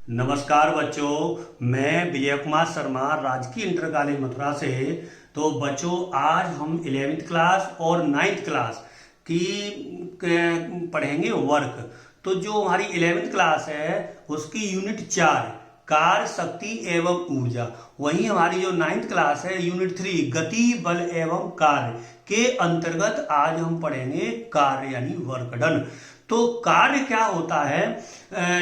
नमस्कार बच्चों, मैं विजय कुमार शर्मा राजकीय इंटर कॉलेज मथुरा से। तो बच्चों, आज हम 11वीं क्लास और 9th क्लास की पढ़ेंगे वर्क। तो जो हमारी 11वीं क्लास है उसकी यूनिट 4 कार्य शक्ति एवं ऊर्जा, वहीं हमारी जो 9th क्लास है यूनिट 3 गति बल एवं कार्य के अंतर्गत आज हम पढ़ेंगे कार्य यानी वर्क डन। तो कार्य क्या होता है?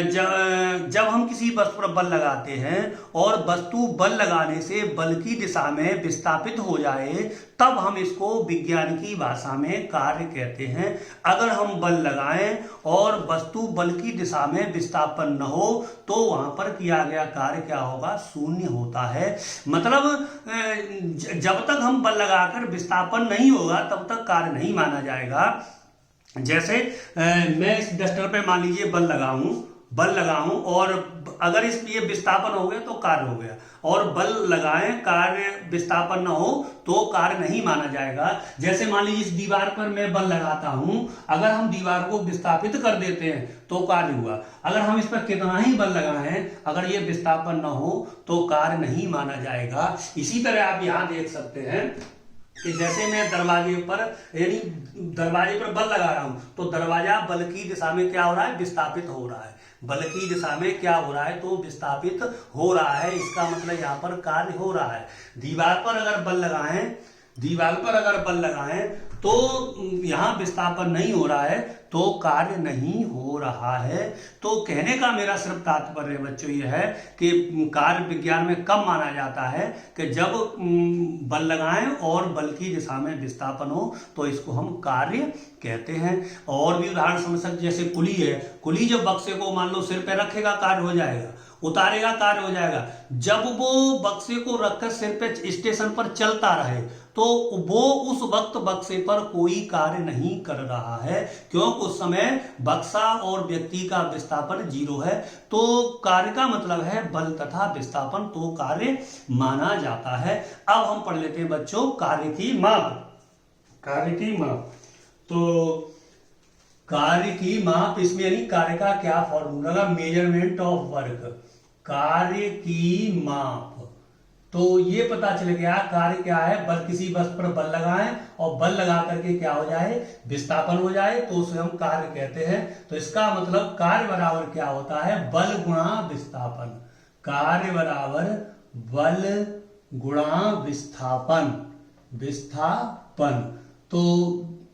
जब हम किसी वस्तु पर बल लगाते हैं और वस्तु बल लगाने से बल की दिशा में विस्थापित हो जाए, तब हम इसको विज्ञान की भाषा में कार्य कहते हैं। अगर हम बल लगाएं और वस्तु बल की दिशा में विस्थापन न हो तो वहां पर किया गया कार्य क्या होगा? शून्य होता है। मतलब जब तक हम बल लगाकर विस्थापन नहीं होगा तब तक कार्य नहीं माना जाएगा। जैसे मैं इस डस्टर पे मान लीजिए बल लगाऊं और अगर इस ये विस्थापन हो गया तो कार्य हो गया, और बल लगाएं कार्य विस्थापन न हो तो कार्य नहीं माना जाएगा। जैसे मान लीजिए इस दीवार पर मैं बल लगाता हूं, अगर हम दीवार को विस्थापित कर देते हैं तो कार्य हुआ। अगर हम इस पर कितना ही बल लगाएं, अगर ये विस्थापन न हो तो कार्य नहीं माना जाएगा। इसी तरह आप यहां देख सकते हैं कि जैसे मैं दरवाजे पर बल लगा रहा हूं तो दरवाजा बल की दिशा में क्या हो रहा है? विस्थापित हो रहा है। बल की दिशा में क्या हो रहा है? तो विस्थापित हो रहा है। इसका मतलब यहाँ पर कार्य हो रहा है। दीवार पर अगर बल लगाएं तो यहाँ विस्थापन नहीं हो रहा है तो कार्य नहीं हो रहा है। तो कहने का मेरा सिर्फ तात्पर्य बच्चों ये है कि कार्य विज्ञान में कब माना जाता है कि जब बल लगाएं और बल की दिशा में विस्थापन हो तो इसको हम कार्य कहते हैं। और भी उदाहरण समझ सकते, जैसे कुली है। कुली जब बक्से को मान लो सिर पे रखेगा कार्य हो जाएगा, उतारेगा कार्य हो जाएगा। जब वो बक्से को रखकर सिर पे स्टेशन पर चलता रहे तो वो उस वक्त बक्से पर कोई कार्य नहीं कर रहा है, क्योंकि उस समय बक्सा और व्यक्ति का विस्थापन 0 है। तो कार्य का मतलब है बल तथा विस्थापन, तो कार्य माना जाता है। अब हम पढ़ लेते हैं बच्चों कार्य की माप। तो कार्य की माप, इसमें यानी कार्य का क्या फॉर्मूला? मेजरमेंट ऑफ वर्क, कार्य की माप। तो ये पता चल गया कार्य क्या है। बल, किसी वस्तु पर बल लगाएं और बल लगा करके क्या हो जाए? विस्थापन हो जाए तो उसे हम कार्य कहते हैं। तो इसका मतलब कार्य बराबर क्या होता है? बल गुणा विस्थापन। कार्य बराबर बल गुणा विस्थापन। तो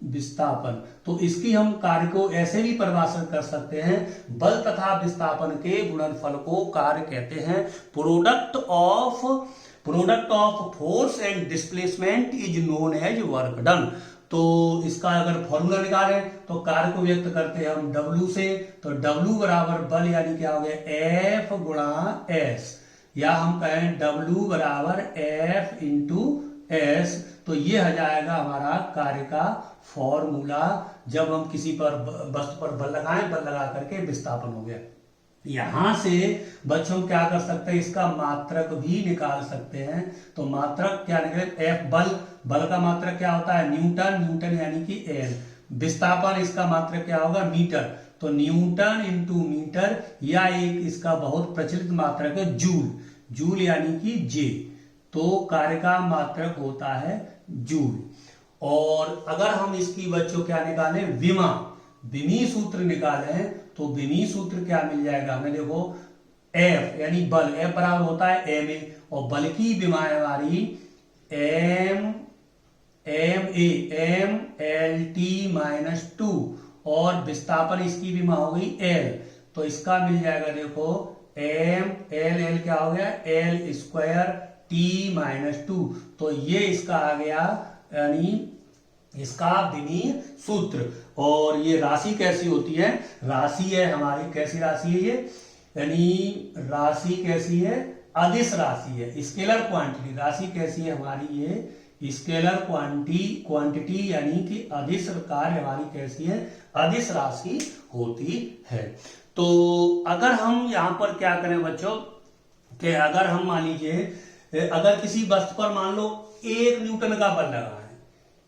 विस्थापन, तो इसकी हम कार्य को ऐसे भी परिभाषित कर सकते हैं, बल तथा विस्थापन के गुणनफल को कार्य कहते हैं। Product of force and displacement is known as work done. तो इसका अगर फॉर्मूला निकालें तो कार्य को व्यक्त करते हैं हम W से। तो W बराबर बल यानी क्या हो गया? F गुणा S, या हम कहें W बराबर F इंटू S। तो ये हो जाएगा हमारा कार्य का फॉर्मूला। जब हम किसी पर वस्तु पर बल लगाएं, बल लगा करके विस्थापन हो गया। यहां से बच्चों क्या कर सकते हैं? इसका मात्रक भी निकाल सकते हैं। तो मात्रक क्या निकले? F बल का मात्रक क्या होता है? न्यूटन यानी कि L। विस्थापन, इसका मात्रक क्या होगा? मीटर। तो न्यूटन इंटू मीटर, या एक इसका बहुत प्रचलित मात्रक है जूल यानी कि J। तो कार्य का मात्रक होता है जूल। और अगर हम इसकी बच्चों क्या निकालें? विमी सूत्र निकालें तो विमी सूत्र क्या मिल जाएगा हमें? देखो, F यानी बल, F बराबर होता है ma, और बल की विमा है हमारी m l t माइनस 2, और विस्थापन इसकी विमा हो गई L। तो इसका मिल जाएगा, देखो l क्या हो गया? L square t minus 2। तो ये इसका आ गया यानी इसका विमी सूत्र। और ये राशि कैसी होती है? राशि है हमारी, कैसी राशि है ये? यानी राशि कैसी है? अदिश राशि है, स्केलर क्वांटिटी। राशि कैसी है हमारी? ये स्केलर क्वांटिटी यानी कि अदिश कार्य हमारी कैसी है? अदिश राशि होती है। तो अगर हम यहां पर क्या करें बच्चों कि अगर हम मान लीजिए अगर किसी वस्तु पर मान लो 1 न्यूटन का बल लगा है,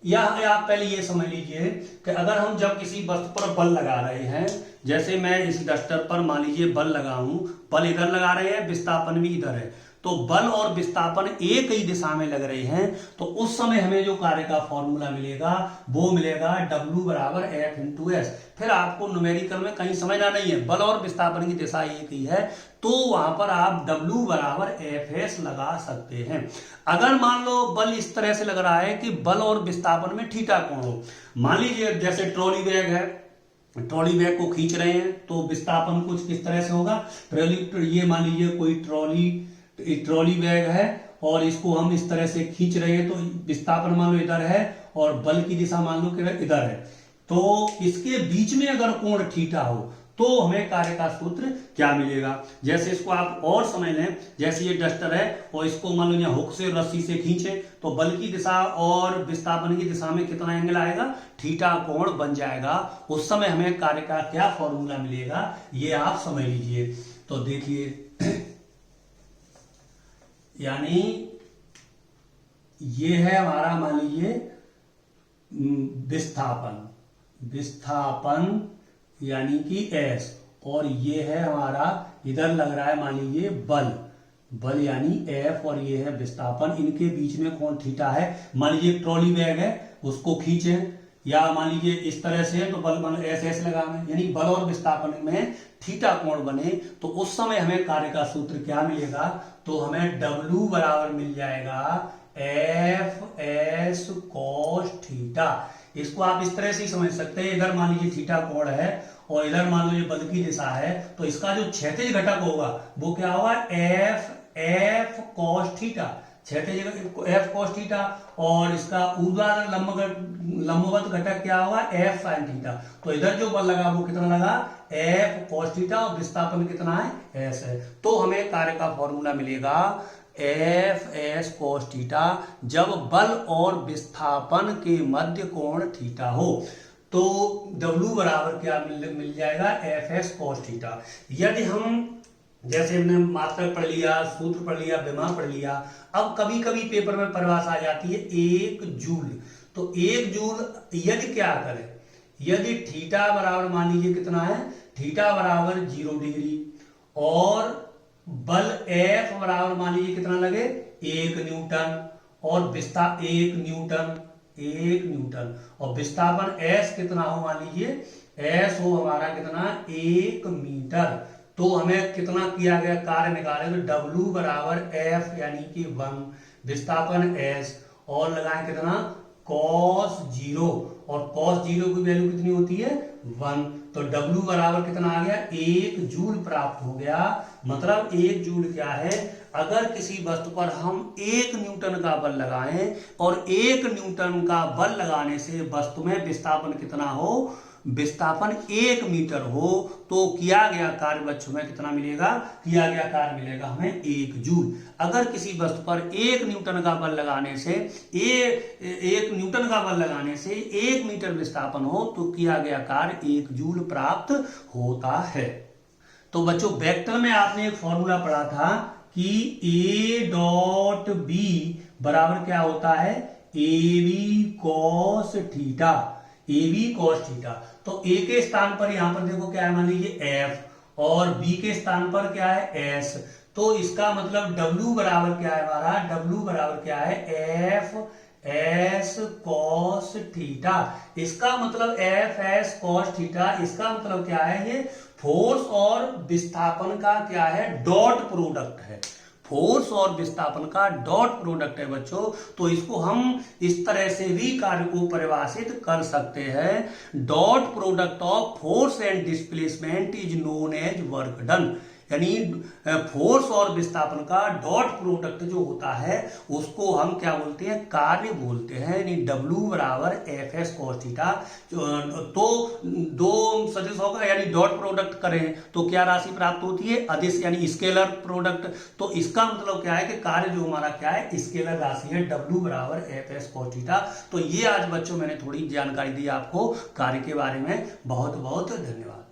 या आप पहले ये समझ लीजिए कि अगर हम जब किसी वस्तु पर बल लगा रहे हैं, जैसे मैं इस डस्टर पर मान लीजिए बल लगाऊं, बल इधर लगा रहे हैं, विस्थापन भी इधर है, तो बल और विस्थापन एक ही दिशा में लग रहे हैं, तो उस समय हमें जो कार्य का फॉर्मूला मिलेगा वो मिलेगा W बराबर F इंटू एस। फिर आपको न्यूमेरिकल में कहीं समझना नहीं है, बल और विस्थापन की दिशा एक ही है, तो वहां पर आप W बराबर एफ एस लगा सकते हैं। अगर मान लो बल इस तरह से लग रहा है कि बल और विस्थापन में थीटा कोण हो, मान लीजिए जैसे ट्रॉली बैग है, ट्रॉली बैग को खींच रहे हैं तो विस्थापन कुछ किस तरह से होगा। ये मान लीजिए कोई ट्रॉली बैग है और इसको हम इस तरह से खींच रहे हैं, तो विस्थापन मान लो इधर है और बल की दिशा मान लो कि इधर है, तो इसके बीच में अगर कोण थीटा हो तो हमें कार्य का सूत्र क्या मिलेगा। जैसे इसको आप और समझ लें, जैसे ये डस्टर है और इसको मान लो यहाँ हुक से रस्सी से खींचे तो बल की दिशा और विस्थापन की दिशा में कितना एंगल आएगा, थीटा कोण बन जाएगा। उस समय हमें कार्य का क्या फॉर्मूला मिलेगा ये आप समझ लीजिए। तो देखिए यानी ये है हमारा मान लीजिए विस्थापन यानी कि S, और ये है हमारा इधर लग रहा है मान लीजिए बल यानी F, और ये है विस्थापन, इनके बीच में कोण थीटा है। मान लीजिए ट्रॉली बैग है उसको खींचे या मान लीजिए इस तरह से है तो बल मान ऐसे लगा में, यानी बल और विस्थापन में थीटा कोण बने, तो उस समय हमें कार्य का सूत्र क्या मिलेगा, तो हमें W बराबर मिल जाएगा एफ एस कॉस थीटा। इसको आप इस तरह से ही समझ सकते हैं, इधर मान लीजिए थीटा कोण है और इधर मान लो ये बल की दिशा है, तो इसका जो क्षैतिज घटक होगा वो क्या होगा, एफ कॉस थीटा, क्षैतिज एफ कॉस थीटा, और इसका ऊर्ध्वाधर लंबवत घटक क्या होगा, एफ साइन थीटा। तो इधर जो बल लगा वो कितना लगा, एफ कॉस थीटा, और विस्थापन कितना है, एस है। तो हमें कार्य का फॉर्मूला मिलेगा एफ एस कॉस थीटा जब बल और विस्थापन के मध्य कोण थीटा हो, तो W बराबर क्या मिल जाएगा, एफ एस कॉस थीटा। यदि हम जैसे हमने मात्रक पढ़ लिया, सूत्र पढ़ लिया, विमा पढ़ लिया, अब कभी कभी पेपर में परिभाषा आ जाती है 1 जूल। तो 1 जूल यदि क्या करें, यदि थीटा बराबर मान लीजिए कितना है, थीटा बराबर 0 डिग्री और बल F बराबर मान लीजिए कितना लगे, 1 न्यूटन, और विस्थापन 1 न्यूटन, और विस्थापन S कितना हो, मान लीजिए S हो हमारा कितना, 1 मीटर। तो हमें कितना किया गया कार्य निकाले, तो W बराबर F यानी कि 1, विस्थापन S, और लगाए कितना cos 0, और cos 0 की वैल्यू कितनी होती है, 1। तो W बराबर कितना आ गया, 1 जूल प्राप्त हो गया। मतलब 1 जूल क्या है, अगर किसी वस्तु पर हम 1 न्यूटन का बल लगाएं और 1 न्यूटन का बल लगाने से वस्तु में विस्थापन कितना हो, विस्थापन 1 मीटर हो, तो किया गया कार्य बच्चों में कितना मिलेगा, किया गया कार्य मिलेगा हमें 1 जूल। अगर किसी वस्तु पर 1 न्यूटन का बल लगाने से 1 न्यूटन का बल लगाने से 1 मीटर विस्थापन हो, तो किया गया कार्य 1 जूल प्राप्त होता है। तो बच्चों वेक्टर में आपने एक फॉर्मूला पढ़ा था कि A डॉट B बराबर क्या होता है, AB cos theta, AB cos theta. तो A के स्थान पर यहां पर देखो क्या है, मान लीजिए F, और B के स्थान पर क्या है, S। तो इसका मतलब W बराबर क्या है हमारा, W बराबर क्या है, F एस कॉस थीटा। इसका मतलब एफ एस कॉस थीटा, इसका मतलब क्या है, ये फोर्स और विस्थापन का क्या है, डॉट प्रोडक्ट है। फोर्स और विस्थापन का डॉट प्रोडक्ट है बच्चों। तो इसको हम इस तरह से भी कार्य को परिभाषित कर सकते हैं, dot product of force and displacement is known as work done. यानी फोर्स और विस्थापन का डॉट प्रोडक्ट जो होता है उसको हम क्या बोलते हैं, कार्य बोलते हैं। यानी W बराबर एफ एस कॉस थीटा। तो दो सदिशों का यानी डॉट प्रोडक्ट करें तो क्या राशि प्राप्त होती है, अदिश यानी स्केलर प्रोडक्ट। तो इसका मतलब क्या है कि कार्य जो हमारा क्या है, स्केलर राशि है, W बराबर एफ एस कॉस थीटा। तो ये आज बच्चों मैंने थोड़ी जानकारी दी आपको कार्य के बारे में। बहुत बहुत धन्यवाद।